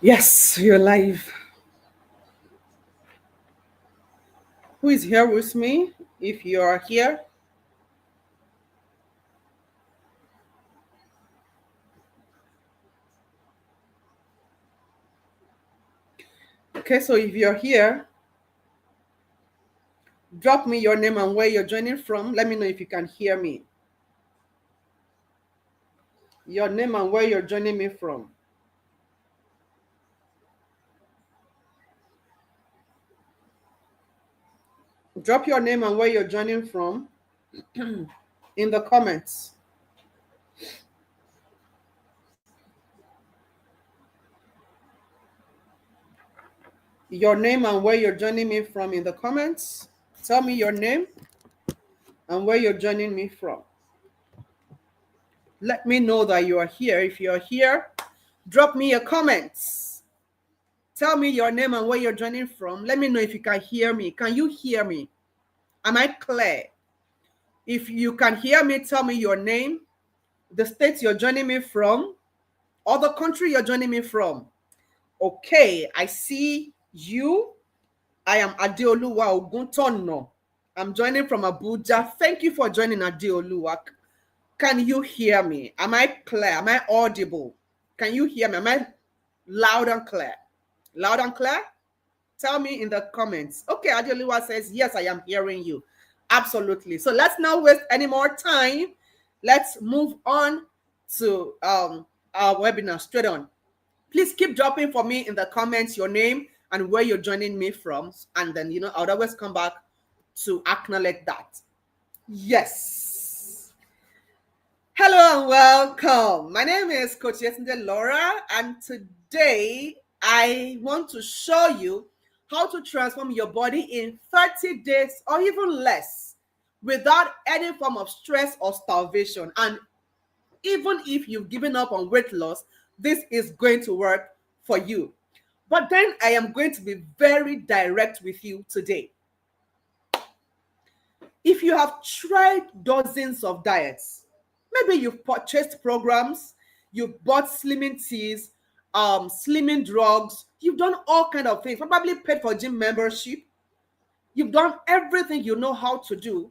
Yes, you're live. Who is here with me? If you are here, okay, so if you're here, drop me your name and where you're joining from. Let me know if you can hear me. Your name and where you're joining me from. Drop your name and where you're joining from in the comments. Your name and where you're joining me from in the comments. Tell me your name and where you're joining me from. Let me know that you are here. If you're here, drop me your comments. Tell me your name and where you're joining from. Let me know if you can hear me. Can you hear me? Am I clear? If you can hear me, tell me your name, the state you're joining me from, or the country you're joining me from. Okay, I see you. I am Adeoluwa Oguntono. I'm joining from Abuja. Thank you for joining, Adeoluwa. Can you hear me? Am I clear? Am I audible? Can you hear me? Am I loud and clear? Loud and clear? Tell me in the comments. Okay, Adeoluwa says, yes, I am hearing you. Absolutely. So let's not waste any more time. Let's move on to our webinar straight on. Please keep dropping for me in the comments your name and where you're joining me from. And then, I'll always come back to acknowledge that. Yes. Hello and welcome. My name is Coach Yetunde Laura, and today I want to show you how to transform your body in 30 days or even less without any form of stress or starvation. And even if you've given up on weight loss, this is going to work for you. But then I am going to be very direct with you today. If you have tried dozens of diets, maybe you've purchased programs, you've bought slimming teas, slimming drugs, you've done all kinds of things, probably paid for gym membership, you've done everything you know how to do,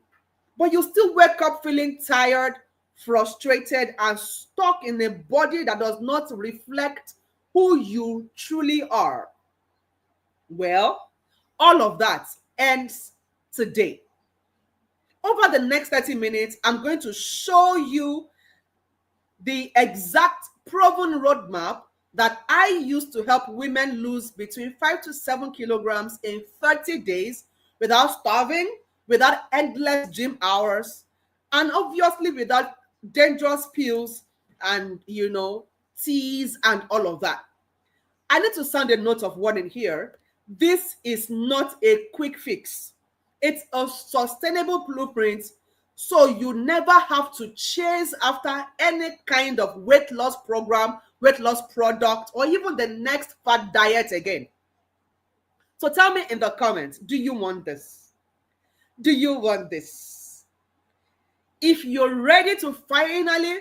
but you still wake up feeling tired, frustrated, and stuck in a body that does not reflect who you truly are. Well, all of that ends today. Over the next 30 minutes, I'm going to show you the exact proven roadmap that I use to help women lose between 5 to 7 kilograms in 30 days without starving, without endless gym hours, and obviously without dangerous pills and, teas and all of that. I need to sound a note of warning here. This is not a quick fix. It's a sustainable blueprint, so you never have to chase after any kind of weight loss program, weight loss product, or even the next fad diet again. So tell me in the comments, do you want this? Do you want this? If you're ready to finally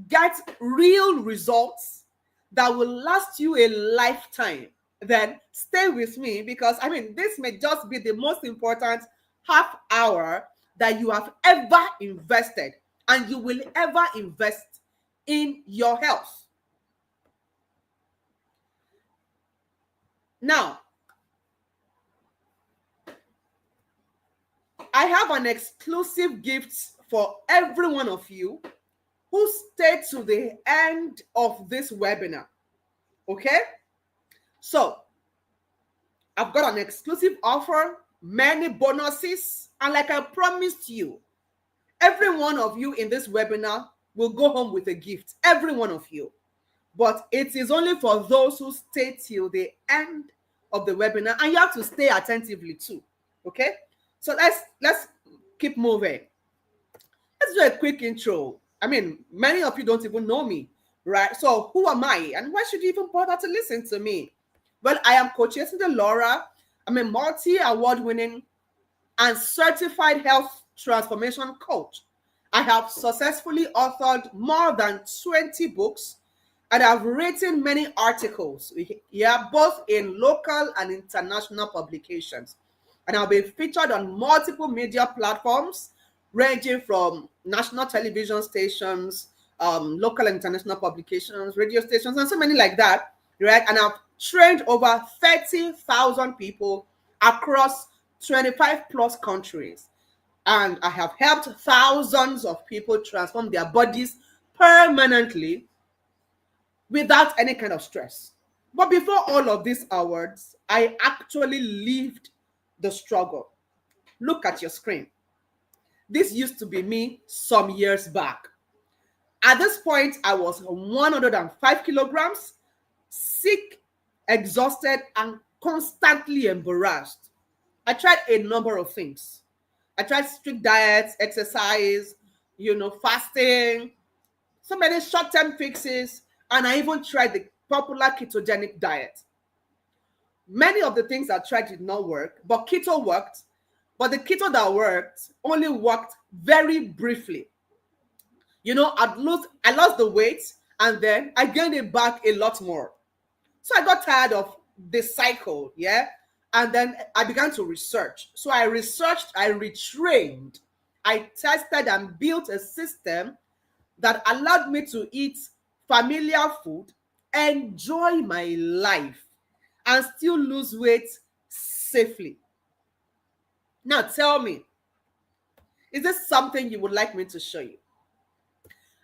get real results that will last you a lifetime, then stay with me, because this may just be the most important half hour that you have ever invested and you will ever invest in your health. Now, I have an exclusive gift for every one of you who stayed to the end of this webinar. Okay? So, I've got an exclusive offer, many bonuses, and like I promised you, every one of you in this webinar will go home with a gift. Every one of you. But it is only for those who stay till the end of the webinar, and you have to stay attentively too. Okay? So let's keep moving. Let's do a quick intro. Many of you don't even know me, right? So who am I, and why should you even bother to listen to me? Well, I am Coach Yetunde Laura. I'm a multi-award winning and certified health transformation coach. I have successfully authored more than 20 books, And I've written many articles, yeah, both in local and international publications. And I've been featured on multiple media platforms, ranging from national television stations, local and international publications, radio stations, and so many like that, right? And I've trained over 30,000 people across 25 plus countries. And I have helped thousands of people transform their bodies permanently without any kind of stress. But before all of these awards, I actually lived the struggle. Look at your screen. This used to be me some years back. At this point, I was 105 kilograms, sick, exhausted, and constantly embarrassed. I tried a number of things. I tried strict diets, exercise, fasting, so many short-term fixes, and I even tried the popular ketogenic diet. Many of the things I tried did not work, but keto worked. But the keto that worked only worked very briefly. I lost the weight, and then I gained it back a lot more. So I got tired of this cycle, yeah? And then I began to research. So I researched, I retrained, I tested and built a system that allowed me to eat familiar food, enjoy my life, and still lose weight safely. Now tell me, is this something you would like me to show you?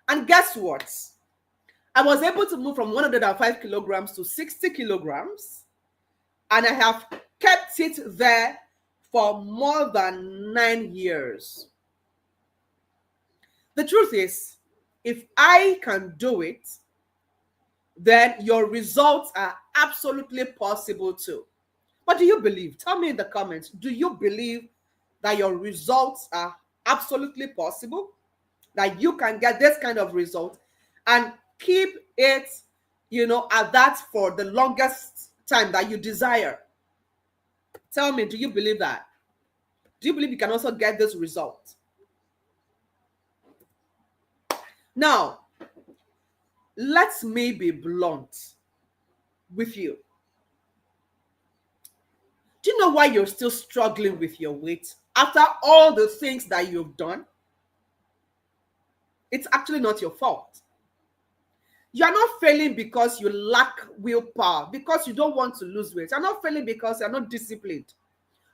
And guess what? I was able to move from 105 kilograms to 60 kilograms, and I have kept it there for more than 9 years. The truth is, if I can do it, then your results are absolutely possible too. But do you believe? Tell me in the comments, do you believe that your results are absolutely possible? That you can get this kind of result and keep it, at that for the longest time that you desire? Tell me, do you believe that? Do you believe you can also get this result? Now, let me be blunt with you. Do you know why you're still struggling with your weight after all the things that you've done? It's actually not your fault. You are not failing because you lack willpower, because you don't want to lose weight. You're not failing because you're not disciplined.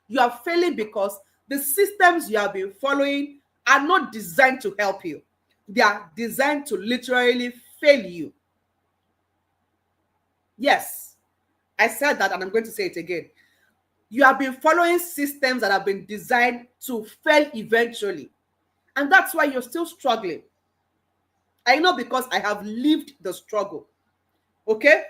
You are failing because the systems you have been following are not designed to help you. They are designed to literally fail you. Yes, I said that, and I'm going to say it again. You have been following systems that have been designed to fail eventually. And that's why you're still struggling. I know, because I have lived the struggle. Okay?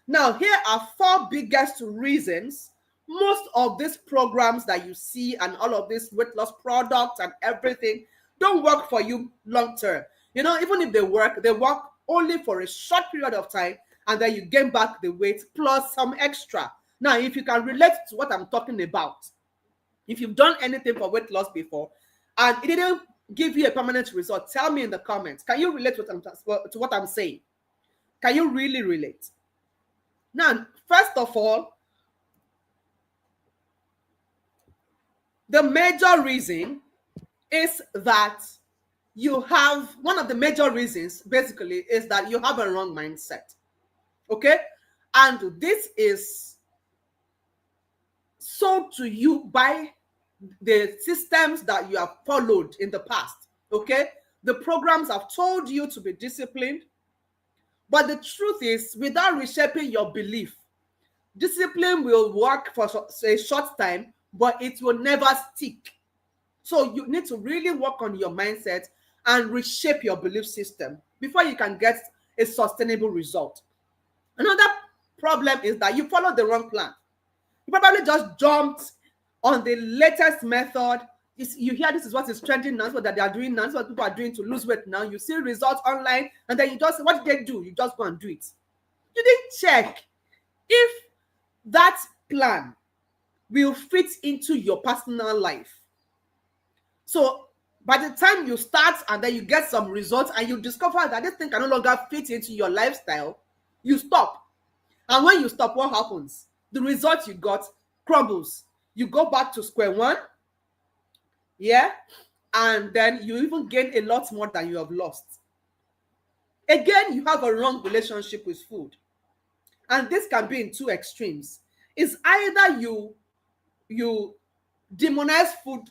Now, here are 4 biggest reasons most of these programs that you see and all of these weight loss products and everything don't work for you long term. Even if they work only for a short period of time, and then you gain back the weight plus some extra. Now, if you can relate to what I'm talking about, if you've done anything for weight loss before and it didn't give you a permanent result, tell me in the comments. Can you relate to what I'm saying? Can you really relate? Now, first of all, the major reason is that one of the major reasons basically is that you have a wrong mindset. Okay? And this is sold to you by the systems that you have followed in the past. Okay? The programs have told you to be disciplined. But the truth is, without reshaping your belief, discipline will work for a short time, but it will never stick. So you need to really work on your mindset and reshape your belief system before you can get a sustainable result. Another problem is that you followed the wrong plan. You probably just jumped on the latest method. You hear this is what is trending now, this is what they are doing now, this is what people are doing to lose weight now. You see results online, and then what did they do? You just go and do it. You didn't check if that plan will fit into your personal life. So by the time you start and then you get some results and you discover that this thing can no longer fit into your lifestyle, You stop. And when you stop, what happens? The result you got crumbles. You go back to square one, yeah, and then you even gain a lot more than you have lost. Again, you have a wrong relationship with food. And this can be in two extremes. It's either you demonize food,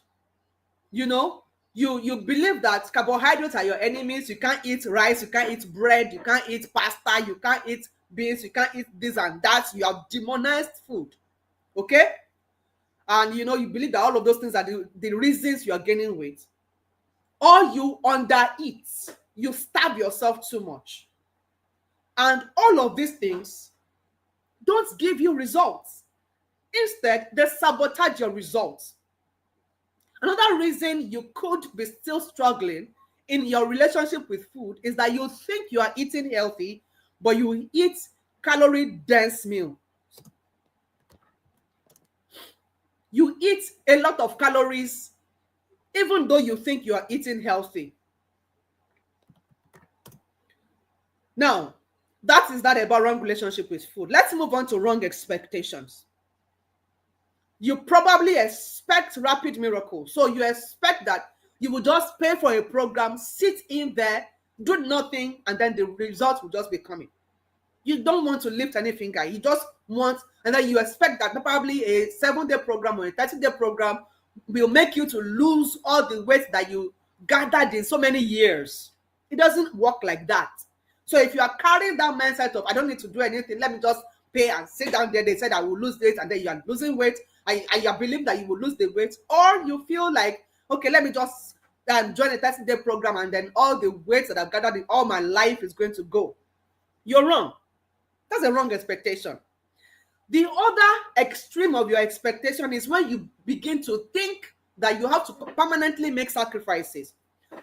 you know, you believe that carbohydrates are your enemies. You can't eat rice, you can't eat bread, you can't eat pasta, you can't eat beans, you can't eat this and that. You have demonized food. Okay? And you believe that all of those things are the reasons you are gaining weight. Or you undereat, you starve yourself too much. And all of these things don't give you results. Instead, they sabotage your results. Another reason you could be still struggling in your relationship with food is that you think you are eating healthy, but you eat calorie-dense meal. You eat a lot of calories, even though you think you are eating healthy. Now, that is that about wrong relationship with food. Let's move on to wrong expectations. You probably expect rapid miracles. So you expect that you will just pay for a program, sit in there, do nothing, and then the results will just be coming. You don't want to lift any finger. You just want, and then you expect that probably a 7-day program or a 30-day program will make you to lose all the weight that you gathered in so many years. It doesn't work like that. So if you are carrying that mindset of, I don't need to do anything, let me just pay and sit down there, they said I will lose weight, and then you are losing weight, and you believe that you will lose the weight, or you feel like, okay, let me just join a 30-day program, and then all the weight that I've gathered in all my life is going to go. You're wrong. That's a wrong expectation. The other extreme of your expectation is when you begin to think that you have to permanently make sacrifices.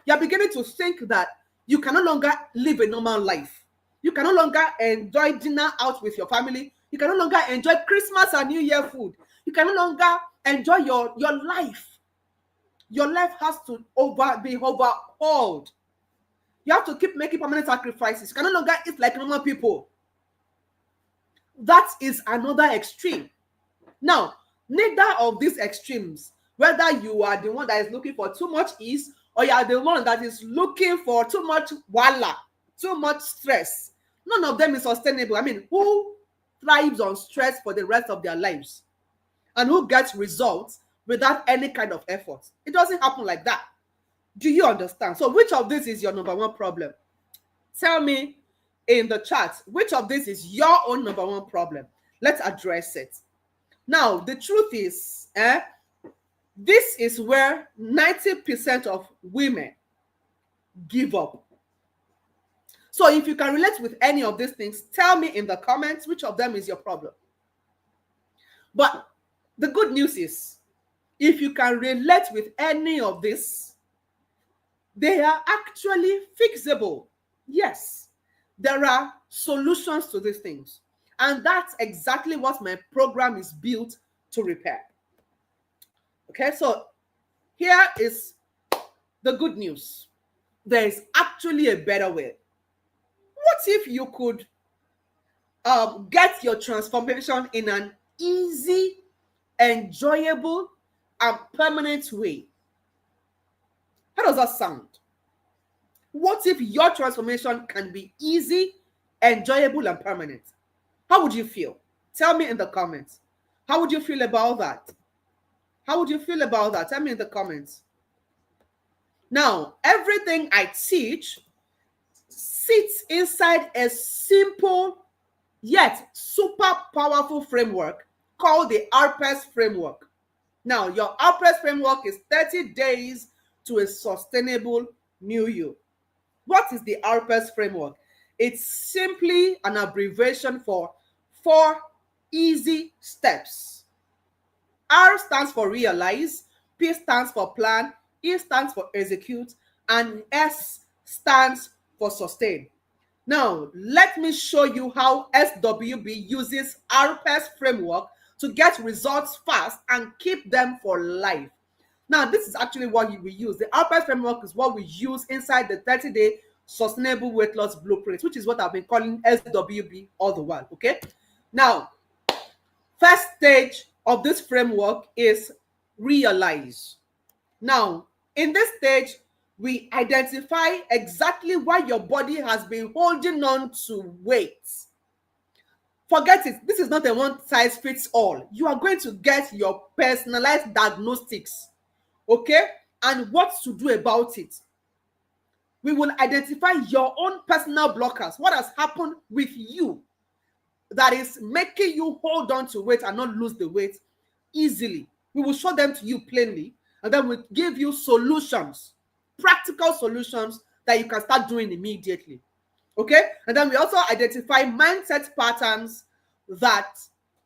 You're beginning to think that you can no longer live a normal life. You can no longer enjoy dinner out with your family. You can no longer enjoy Christmas and New Year food. You can no longer enjoy your life. Your life has to be overhauled. You have to keep making permanent sacrifices. You can no longer eat like normal people. That is another extreme. Now, neither of these extremes, whether you are the one that is looking for too much ease, or you are the one that is looking for too much wala, too much stress, none of them is sustainable. I mean, who thrives on stress for the rest of their lives? And who gets results without any kind of effort? It doesn't happen like that. Do you understand? So which of these is your number one problem? Tell me in the chat, which of this is your own number one problem? Let's address it. Now, the truth is, this is where 90% of women give up. So if you can relate with any of these things, tell me in the comments which of them is your problem. But the good news is, if you can relate with any of this, they are actually fixable. Yes, there are solutions to these things. And that's exactly what my program is built to repair. Okay, so here is the good news. There is actually a better way. What if you could get your transformation in an easy, enjoyable, and permanent way? How does that sound? What if your transformation can be easy, enjoyable, and permanent? How would you feel? Tell me in the comments. How would you feel about that? How would you feel about that? Tell me in the comments. Now, everything I teach sits inside a simple yet super powerful framework called the RPES framework. Now, your RPES framework is 30 days to a sustainable new you. What is the RPES framework? It's simply an abbreviation for 4 easy steps. R stands for realize, P stands for plan, E stands for execute, and S stands for sustain. Now, let me show you how SWB uses RPES framework to get results fast and keep them for life. Now, this is actually what we use. The RPES framework is what we use inside the 30-day Sustainable Weight Loss Blueprint, which is what I've been calling SWB all the while. Okay. Now, first stage of this framework is realize. Now, in this stage, we identify exactly why your body has been holding on to weight. Forget it. This is not a one size fits all. You are going to get your personalized diagnostics, okay, and what to do about it. We will identify your own personal blockers. What has happened with you that is making you hold on to weight and not lose the weight easily. We will show them to you plainly, and then we'll give you solutions, practical solutions that you can start doing immediately. Okay? And then we also identify mindset patterns that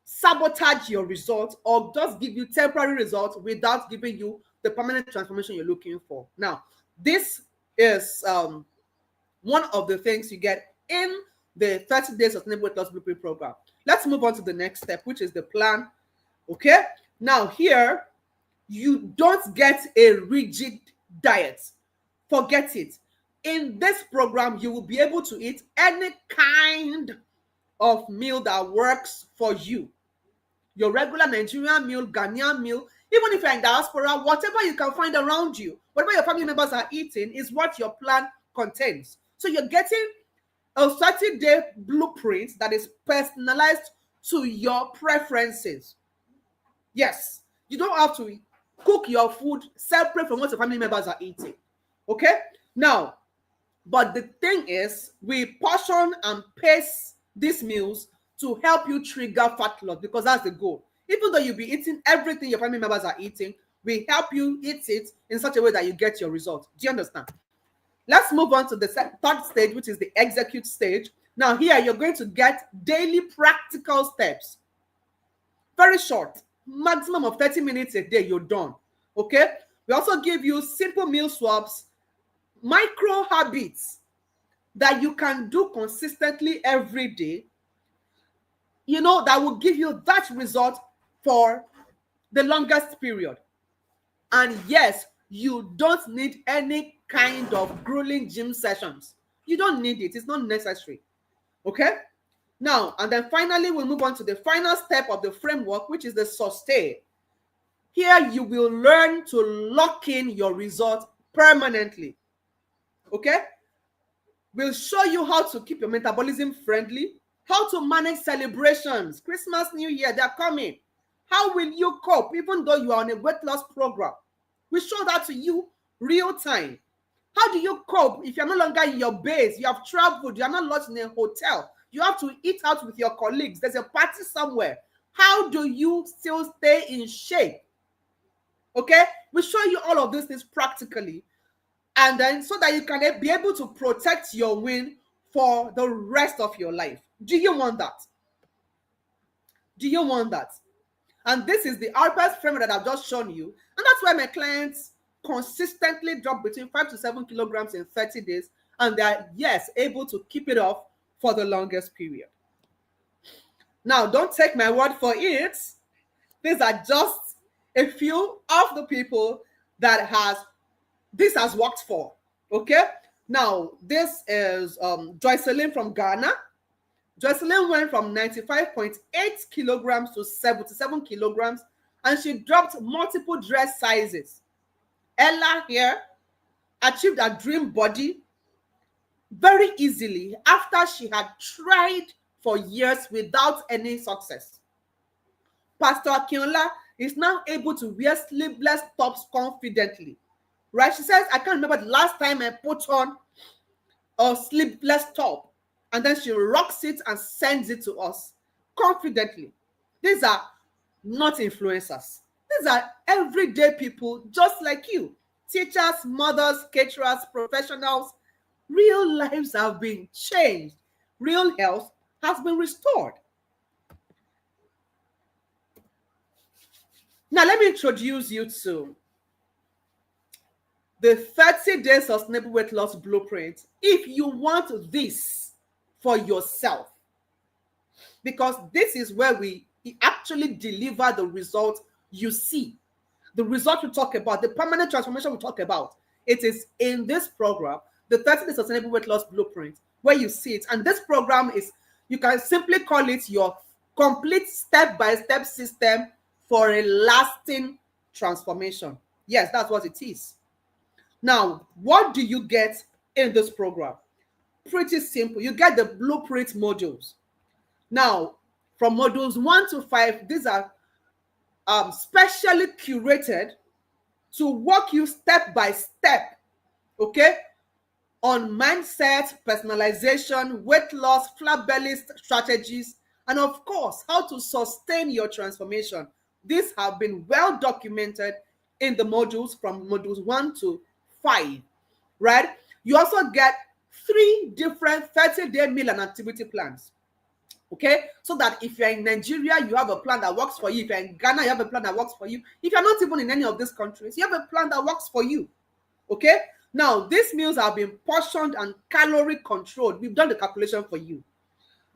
sabotage your results or just give you temporary results without giving you the permanent transformation you're looking for. Now, this is one of the things you get in the 30 Days Sustainable Weight Loss Blueprint program. Let's move on to the next step, which is the plan. Okay? Now, here, you don't get a rigid diet. Forget it. In this program, you will be able to eat any kind of meal that works for you. Your regular Nigerian meal, Ghanaian meal, even if you're in diaspora, whatever you can find around you, whatever your family members are eating is what your plan contains. So you're getting a 30-day blueprint that is personalized to your preferences. Yes, you don't have to cook your food separate from what your family members are eating. Okay? Now, but the thing is, we portion and pace these meals to help you trigger fat loss, because that's the goal. Even though you'll be eating everything your family members are eating, we help you eat it in such a way that you get your results. Do you understand? Let's move on to the third stage, which is the execute stage. Now, here you're going to get daily practical steps. Very short, maximum of 30 minutes a day, you're done. Okay? We also give you simple meal swaps, micro habits that you can do consistently every day, that will give you that result for the longest period. And yes, you don't need any kind of grueling gym sessions. You don't need it. It's not necessary. Okay? Now, and then finally, we'll move on to the final step of the framework, which is the sustain. Here, you will learn to lock in your result permanently. Okay? We'll show you how to keep your metabolism friendly, how to manage celebrations, Christmas, New Year, they're coming. How will you cope even though you are on a weight loss program? We show that to you real time. How do you cope if you're no longer in your base, you have traveled, you're not lost in a hotel, you have to eat out with your colleagues, there's a party somewhere? How do you still stay in shape? Okay? We show you all of these things practically, and then so that you can be able to protect your win for the rest of your life. Do you want that? Do you want that? And this is the RPS framework that I've just shown you. And that's why my clients consistently drop between 5 to 7 kilograms in 30 days. And they're, yes, able to keep it off for the longest period. Now, don't take my word for it. These are just a few of the people that this has worked for. Okay? Now, this is Joycelyn from Ghana. Joycelyn went from 95.8 kilograms to 77 kilograms, and she dropped multiple dress sizes. Ella here achieved a dream body very easily after she had tried for years without any success. Pastor Akinola is now able to wear sleeveless tops confidently. Right? She says, I can't remember the last time I put on a sleeveless top. And then she rocks it and sends it to us confidently. These are not influencers. These are everyday people just like you. Teachers, mothers, caterers, professionals. Real lives have been changed. Real health has been restored. Now, let me introduce you to the 30 Days Sustainable Weight Loss Blueprint if you want this for yourself. Because this is where we actually deliver the result you see. The result we talk about, the permanent transformation we talk about. It is in this program the 30-day sustainable weight loss blueprint, where you see it. And this program is, you can simply call it your complete step-by-step system for a lasting transformation. Yes, that's what it is. Now, what do you get in this program? Pretty simple. You get the blueprint modules. Now, from modules 1 to 5, these are specially curated to walk you step by step, okay, on mindset, personalization, weight loss, flat belly strategies, and of course, how to sustain your transformation. These have been well documented in the modules from modules 1 to 5, right? You also get 3 different 30-day meal and activity plans. Okay, so that if you're in Nigeria, you have a plan that works for you. If you're in Ghana, you have a plan that works for you. If you're not even in any of these countries, you have a plan that works for you. Okay, now these meals have been portioned and calorie controlled. We've done the calculation for you,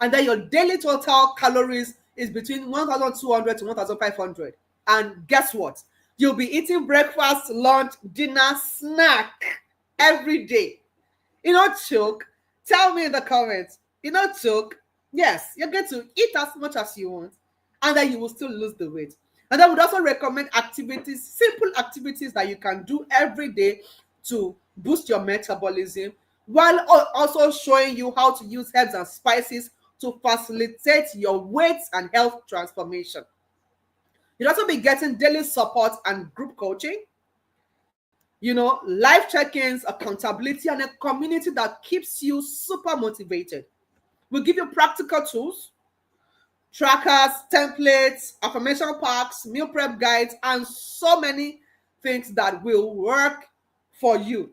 and then your daily total calories is between 1,200 to 1,500. And guess what? You'll be eating breakfast, lunch, dinner, snack every day. You know, choke. Tell me in the comments. You know, choke. Yes, you're going to eat as much as you want, and then you will still lose the weight. And I would also recommend activities, simple activities that you can do every day to boost your metabolism, while also showing you how to use herbs and spices to facilitate your weight and health transformation. You'll also be getting daily support and group coaching, you know, live check-ins, accountability, and a community that keeps you super motivated. We'll give you practical tools, trackers, templates, affirmation packs, meal prep guides, and so many things that will work for you.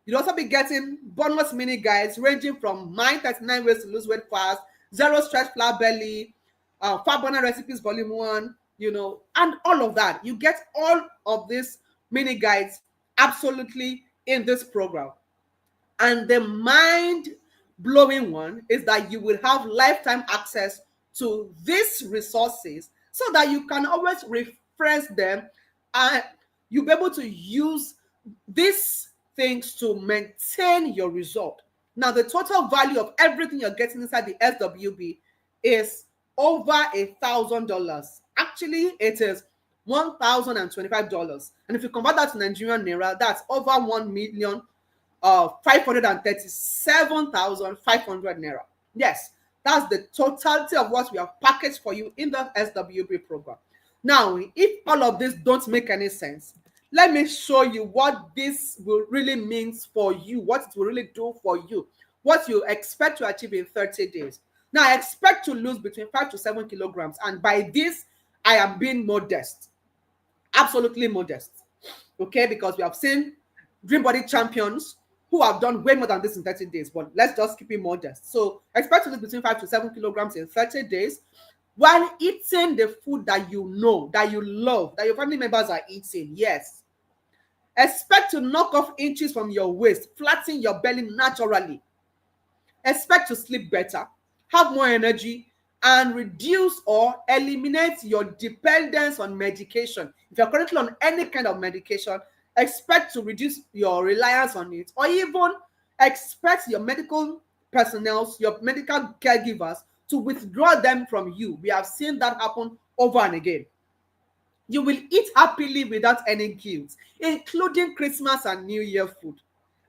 You'll also be getting bonus mini guides ranging from my 39 ways to lose weight fast, zero stretch flat belly, fat burner recipes volume 1, you know, and all of that. You get all of these mini guides absolutely in this program. And the mind blowing one is that you will have lifetime access to these resources so that you can always reference them, and you'll be able to use these things to maintain your result. Now, the total value of everything you're getting inside the SWB is over $1,000. Actually, it is $1,025. And if you convert that to Nigerian naira, that's over 537,500 naira. Yes, that's the totality of what we have packaged for you in the SWB program. Now, if all of this don't make any sense, let me show you what this will really means for you, what it will really do for you, what you expect to achieve in 30 days. Now, I expect to lose between 5 to 7 kilograms, and by this, I am being modest, absolutely modest, okay, because we have seen Dream Body champions who have done way more than this in 30 days, but let's just keep it modest. So expect to lose between 5 to 7 kilograms in 30 days while eating the food that you know, that you love, that your family members are eating. Yes. Expect to knock off inches from your waist, flatten your belly naturally. Expect to sleep better, have more energy, and reduce or eliminate your dependence on medication. If you're currently on any kind of medication, expect to reduce your reliance on it, or even expect your medical personnel, your medical caregivers, to withdraw them from you. We have seen that happen over and again. You will eat happily without any guilt, including Christmas and New Year food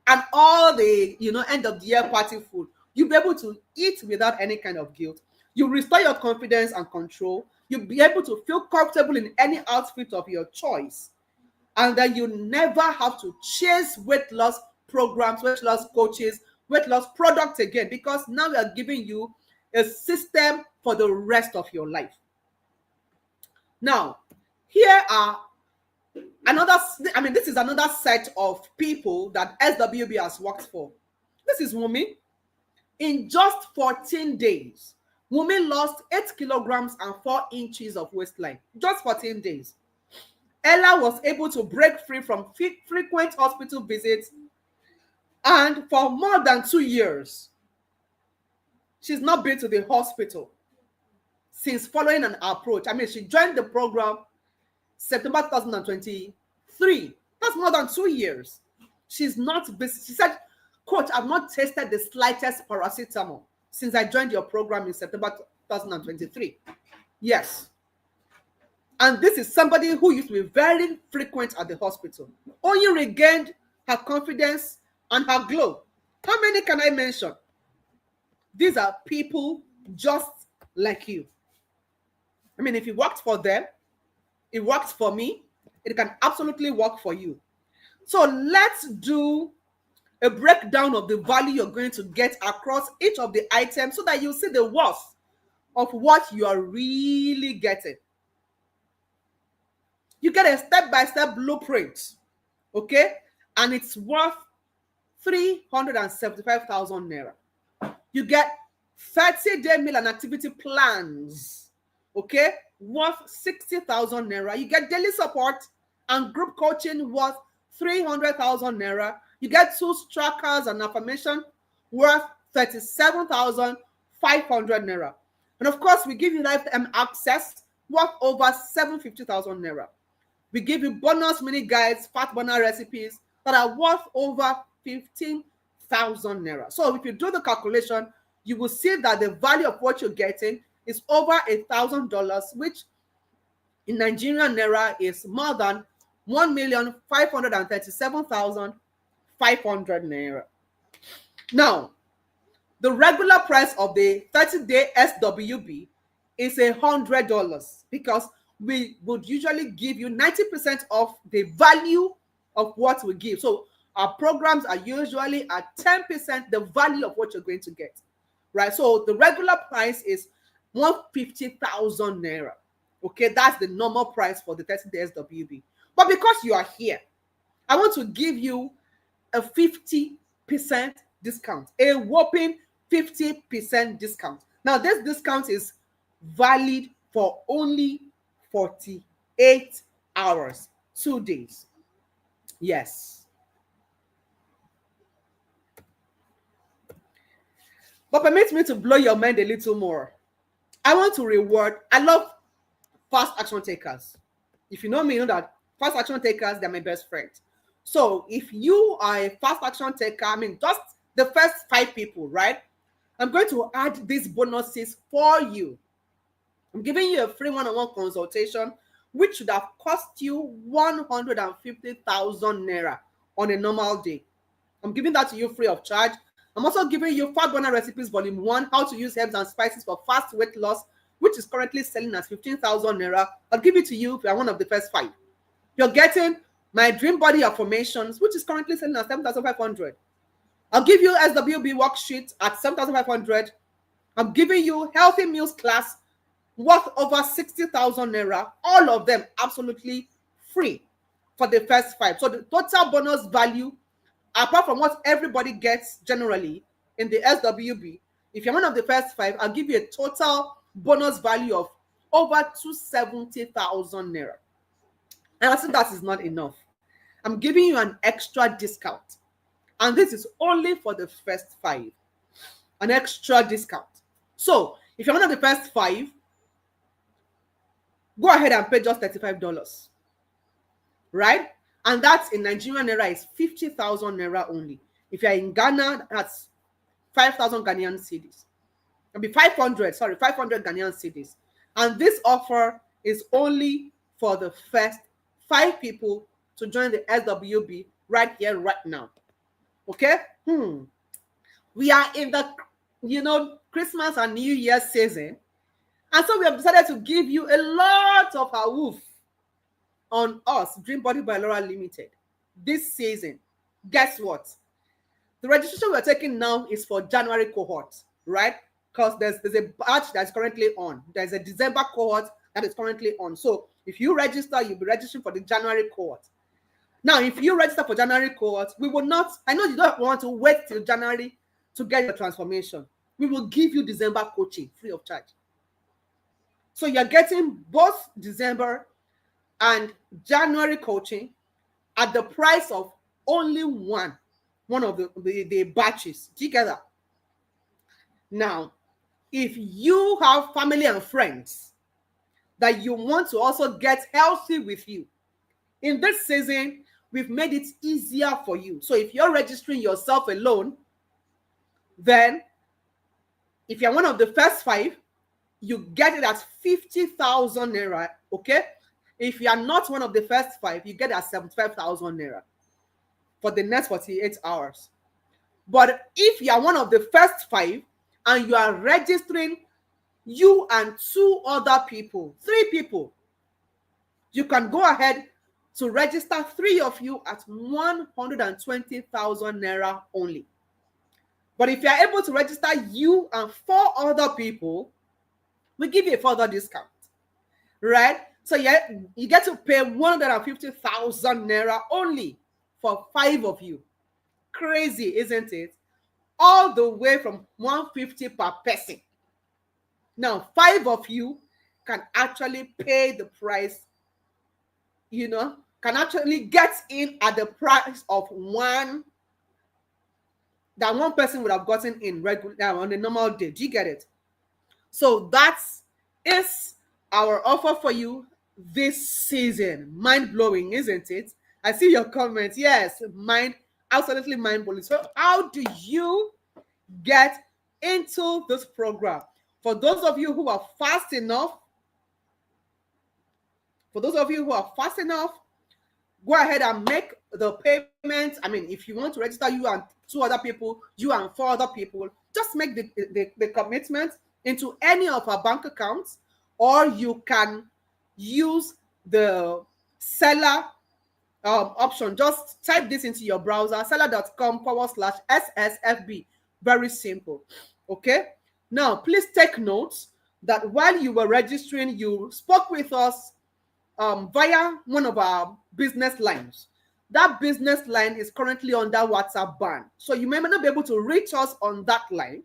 and all the, you know, end of the year party food. You'll be able to eat without any kind of guilt. You restore your confidence and control. You'll be able to feel comfortable in any outfit of your choice. And then you never have to chase weight loss programs, weight loss coaches, weight loss products again, because now we are giving you a system for the rest of your life. Now, here are this is another set of people that SWB has worked for. This is Wumi. In just 14 days, Wumi lost 8 kilograms and 4 inches of waistline. Just 14 days. Ella was able to break free from frequent hospital visits, and for more than 2 years, she's not been to the hospital since following an approach. She joined the program September 2023. That's more than 2 years. She's not busy. She said Coach, I've not tasted the slightest paracetamol since I joined your program in September 2023. Yes. And this is somebody who used to be very frequent at the hospital. Only regained her confidence and her glow. How many can I mention? These are people just like you. I mean, if it worked for them, it works for me, it can absolutely work for you. So let's do a breakdown of the value you're going to get across each of the items so that you see the worth of what you are really getting. You get a step-by-step blueprint, okay? And it's worth 375,000 naira. You get 30-day meal and activity plans, okay, worth 60,000 naira. You get daily support and group coaching worth 300,000 naira. You get tools, trackers, and affirmation worth 37,500 naira. And of course, we give you lifetime access worth over 750,000 naira. We give you bonus mini guides, fat burner recipes that are worth over 15,000 naira. So if you do the calculation, you will see that the value of what you're getting is over $1,000, which in Nigerian naira is more than 1,537,500 naira. Now, the regular price of the 30-day SWB is $100 because we would usually give you 90% of the value of what we give. So our programs are usually at 10% the value of what you're going to get, right? So the regular price is 150,000 naira. Okay, that's the normal price for the 30-day SWB. But because you are here, I want to give you a 50% discount, a whopping 50% discount. Now, this discount is valid for only 48 hours, 2 days. Yes. But permit me to blow your mind a little more. I want to reward, I love fast action takers. If you know me, you know that fast action takers, they're my best friends. So if you are a fast action taker, I mean, just the first 5 people, right? I'm going to add these bonuses for you. I'm giving you a free one-on-one consultation, which should have cost you 150,000 naira on a normal day. I'm giving that to you free of charge. I'm also giving you Fat Burner Recipes Volume 1, How to Use Herbs and Spices for Fast Weight Loss, which is currently selling at 15,000 naira. I'll give it to you if you're one of the first 5. You're getting my Dream Body Affirmations, which is currently selling at 7,500. I'll give you SWB worksheet at 7,500. I'm giving you Healthy Meals class worth over 60,000 naira. All of them absolutely free for the first 5. So the total bonus value, apart from what everybody gets generally in the SWB, if you're one of the first 5, I'll give you a total bonus value of over 270,000 naira. And I think that is not enough. I'm giving you an extra discount. And this is only for the first 5. An extra discount. So if you're one of the first 5, go ahead and pay just $35. Right? And that's in Nigerian naira is 50,000 naira only. If you're in Ghana, that's 5,000 Ghanaian cedis. It'll be 500 Ghanaian cedis. And this offer is only for the first 5 people to join the SWB right here, right now. Okay? We are in the, Christmas and New Year season. And so we have decided to give you a lot of our woof on us, Dream Body by Laura Limited, this season. Guess what? The registration we're taking now is for January cohort, right? Because there's a batch that's currently on. There's a December cohort that is currently on. So if you register, you'll be registering for the January cohort. Now, if you register for January cohort, we will not, I know you don't want to wait till January to get your transformation. We will give you December coaching free of charge. So you're getting both December and January coaching at the price of only one of the batches together. Now, if you have family and friends that you want to also get healthy with you, in this season, We've made it easier for you. So if you're registering yourself alone, then if you're one of the first 5, you get it at 50,000 naira. Okay. If you are not one of the first 5, you get it at 75,000 naira for the next 48 hours. But if you are one of the first 5 and you are registering you and 2 other people, 3 people, you can go ahead to register 3 of you at 120,000 naira only. But if you are able to register you and 4 other people, we give you a further discount, right? So yeah, you get to pay 150,000 naira only for 5 of you. Crazy, isn't it? All the way from 150 per person. Now, 5 of you can actually pay the price, can actually get in at the price of one that one person would have gotten in regular on a normal day. Do you get it? So that is our offer for you this season. Mind blowing, isn't it? I see your comments. Yes, absolutely mind blowing. So how do you get into this program? For those of you who are fast enough, go ahead and make the payment. I mean, if you want to register you and 2 other people, you and 4 other people, just make the commitment into any of our bank accounts, or you can use the seller option. Just type this into your browser, seller.com/SSFB. Very simple. Okay. Now, please take note that while you were registering, you spoke with us via one of our business lines. That business line is currently under WhatsApp ban. So you may not be able to reach us on that line.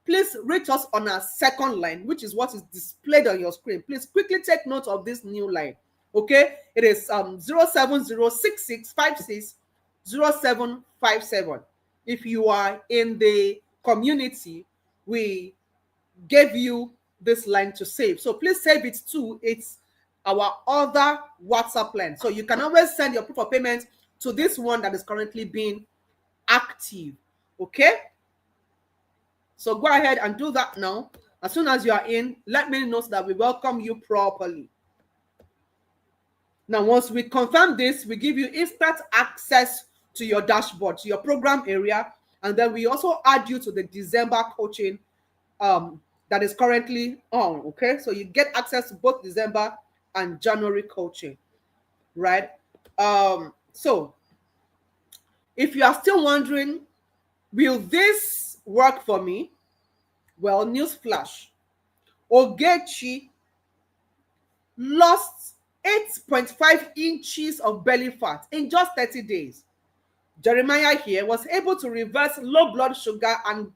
Please reach us on our second line, which is what is displayed on your screen. Please quickly take note of this new line. Okay, it is 07066560757. If you are in the community, we gave you this line to save. So please save it too. It's our other WhatsApp line. So you can always send your proof of payment to this one that is currently being active. Okay? So go ahead and do that now. As soon as you are in, let me know so that we welcome you properly. Now, once we confirm this, we give you instant access to your dashboard, to your program area, and then we also add you to the December coaching that is currently on. Okay, so you get access to both December and January coaching, right? So if you are still wondering, will this work for me? Well, newsflash. Ogechi lost 8.5 inches of belly fat in just 30 days. Jeremiah here was able to reverse low blood sugar and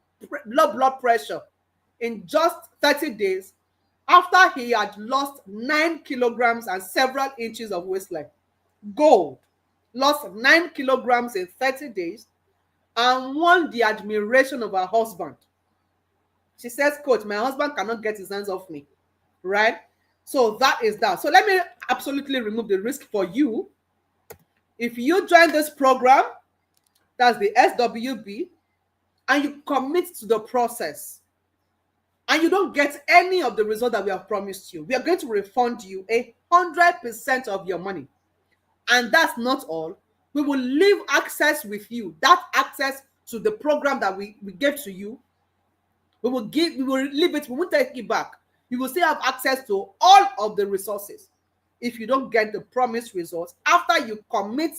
low blood pressure in just 30 days after he had lost 9 kilograms and several inches of waistline. Gold. Lost 9 kilograms in 30 days and won the admiration of her husband. She says, Coach, my husband cannot get his hands off me, right? So that is that. So let me absolutely remove the risk for you. If you join this program, that's the SWB, and you commit to the process, and you don't get any of the result that we have promised you, we are going to refund you 100% of your money. And that's not all. We will leave access with you. That access to the program that we gave to you, we will leave it, we won't take it back. You will still have access to all of the resources if you don't get the promised results after you commit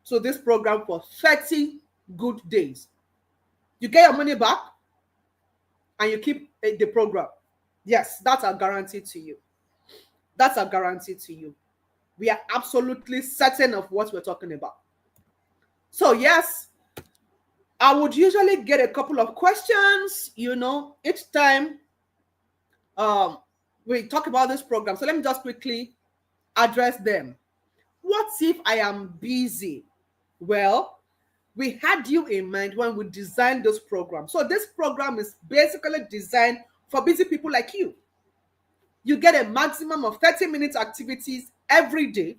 to this program for 30 good days. You get your money back and you keep the program. Yes, that's a guarantee to you. That's a guarantee to you. We are absolutely certain of what we're talking about. So yes, I would usually get a couple of questions, each time we talk about this program. So let me just quickly address them. What if I am busy? Well, we had you in mind when we designed this program. So this program is basically designed for busy people like you. You get a maximum of 30 minutes activities every day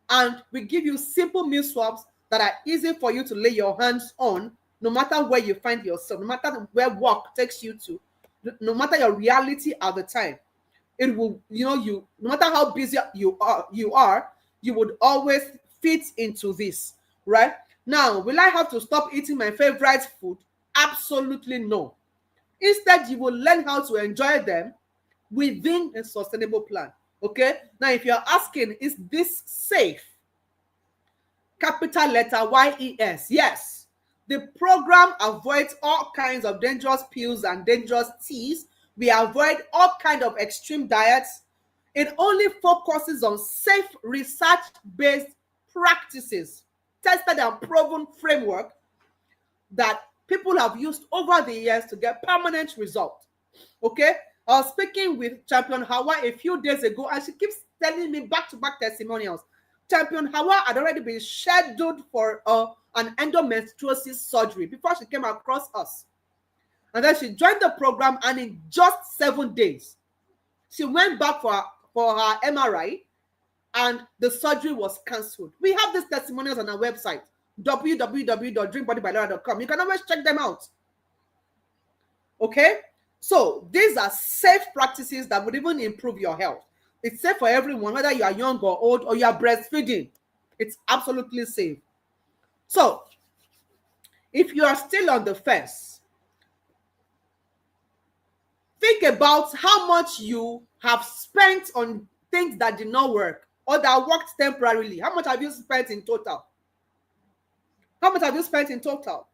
And we give you simple meal swaps that are easy for you to lay your hands on, no matter where you find yourself, no matter where work takes you to, no matter your reality at the time. It will, no matter how busy you are, you would always fit into this, right? Now, will I have to stop eating my favorite food? Absolutely no. Instead, you will learn how to enjoy them within a sustainable plan. Okay? Now, if you're asking, is this safe? Capital letter YES. Yes. The program avoids all kinds of dangerous pills and dangerous teas. We avoid all kinds of extreme diets. It only focuses on safe research-based practices, tested and proven framework that people have used over the years to get permanent results. Okay? I was speaking with Champion Hawa a few days ago, and she keeps telling me back-to-back testimonials. Champion Hawa had already been scheduled for an endometriosis surgery before she came across us. And then she joined the program, and in just 7 days, she went back for her MRI, and the surgery was cancelled. We have these testimonials on our website, www.drinkbodybylaura.com. You can always check them out. Okay? So these are safe practices that would even improve your health. It's safe for everyone, whether you are young or old or you are breastfeeding. It's absolutely safe. So if you are still on the fence, think about how much you have spent on things that did not work or that worked temporarily. How much have you spent in total? How much have you spent in total?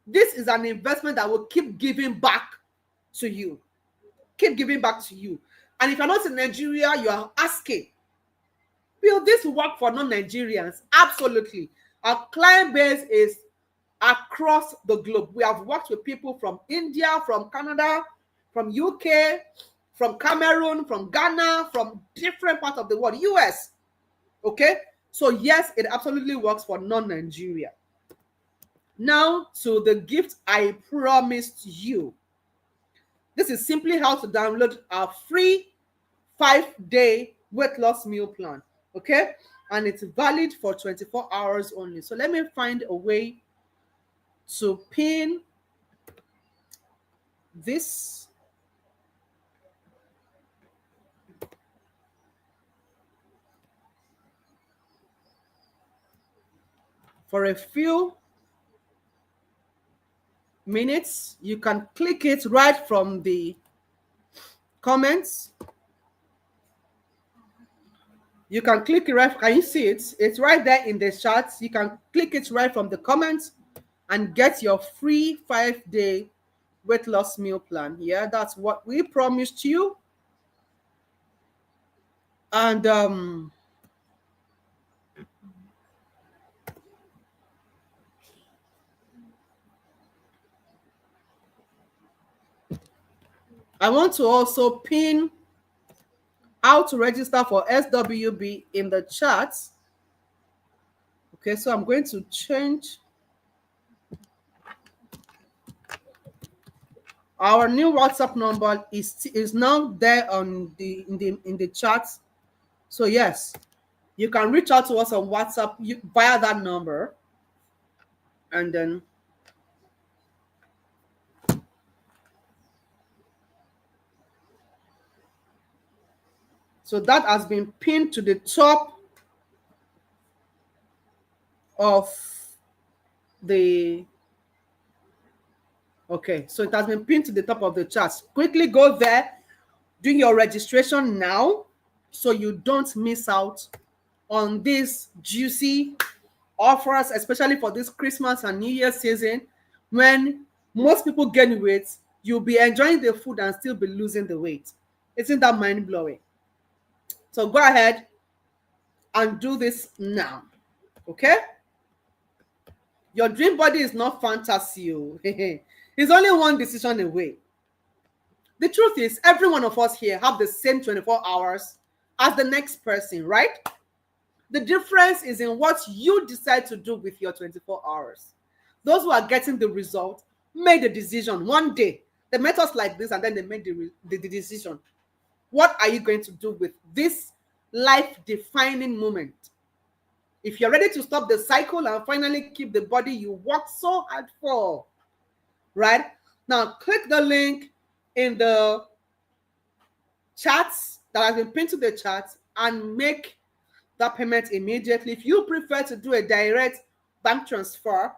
This is an investment that will keep giving back to you. Keep giving back to you. And if you're not in Nigeria, you are asking, will this work for non-Nigerians? Absolutely. Our client base is across the globe. We have worked with people from India, from Canada, from UK, from Cameroon, from Ghana, from different parts of the world, US. Okay? So yes, it absolutely works for non-Nigeria. Now to the gift I promised you. This is simply how to download our free 5-day weight loss meal plan. Okay? And it's valid for 24 hours only. So let me find a way to pin this. For a few minutes, you can click it right from the comments. You can click it right. Can you see it? It's right there in the chat. You can click it right from the comments and get your free 5-day weight loss meal plan. Yeah, that's what we promised you. And I want to also pin how to register for SWB in the chat. Okay, so I'm going to change our new WhatsApp number is now there on in the chat. So yes, you can reach out to us on WhatsApp via that number, and then so that has been pinned to the top of the. Okay, so it has been pinned to the top of the chat. Quickly go there, do your registration now, so you don't miss out on these juicy offers, especially for this Christmas and New Year season, when most people gain weight. You'll be enjoying the food and still be losing the weight. Isn't that mind-blowing? So go ahead and do this now. Okay? Your dream body is not fantasy. It's only one decision away. The truth is, every one of us here have the same 24 hours as the next person, right? The difference is in what you decide to do with your 24 hours. Those who are getting the result made a decision one day. They met us like this and then they made the decision. What are you going to do with this life-defining moment? If you're ready to stop the cycle and finally keep the body you worked so hard for, right? Now, click the link in the chats that has been pinned to the chat and make that payment immediately. If you prefer to do a direct bank transfer,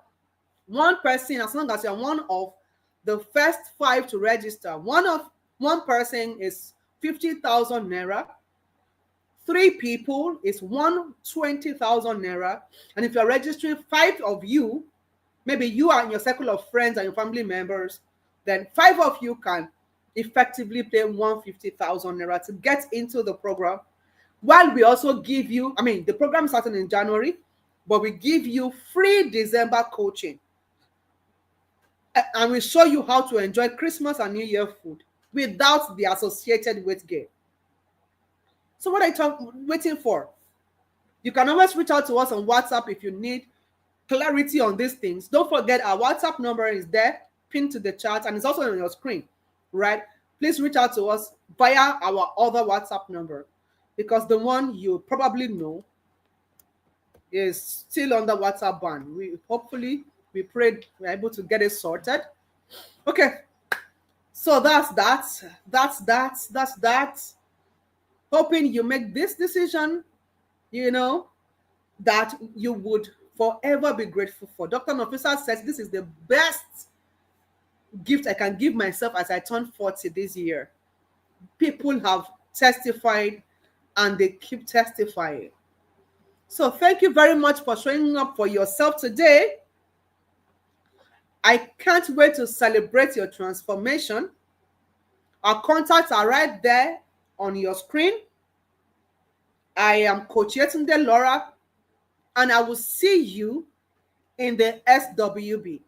one person, as long as you're one of the first 5 to register, one person is 50,000 naira. 3 people is 120,000 naira. And if you're registering 5 of you, maybe you and your circle of friends and your family members, then 5 of you can effectively pay 150,000 naira to get into the program. While we also give you, I mean, the program started in January, but we give you free December coaching. And we show you how to enjoy Christmas and New Year food without the associated weight gain. So what are you waiting for? You can always reach out to us on WhatsApp if you need clarity on these things. Don't forget our WhatsApp number is there, pinned to the chat, and it's also on your screen, right? Please reach out to us via our other WhatsApp number, because the one you probably know is still on the WhatsApp ban. We prayed we're able to get it sorted. Okay, so that's that. Hoping you make this decision, that you would forever be grateful for. Dr. Nofisa says this is the best gift I can give myself as I turn 40 this year. People have testified and they keep testifying. So thank you very much for showing up for yourself today. I can't wait to celebrate your transformation. Our contacts are right there on your screen. I am Coach Yetunde Laura, and I will see you in the SWB.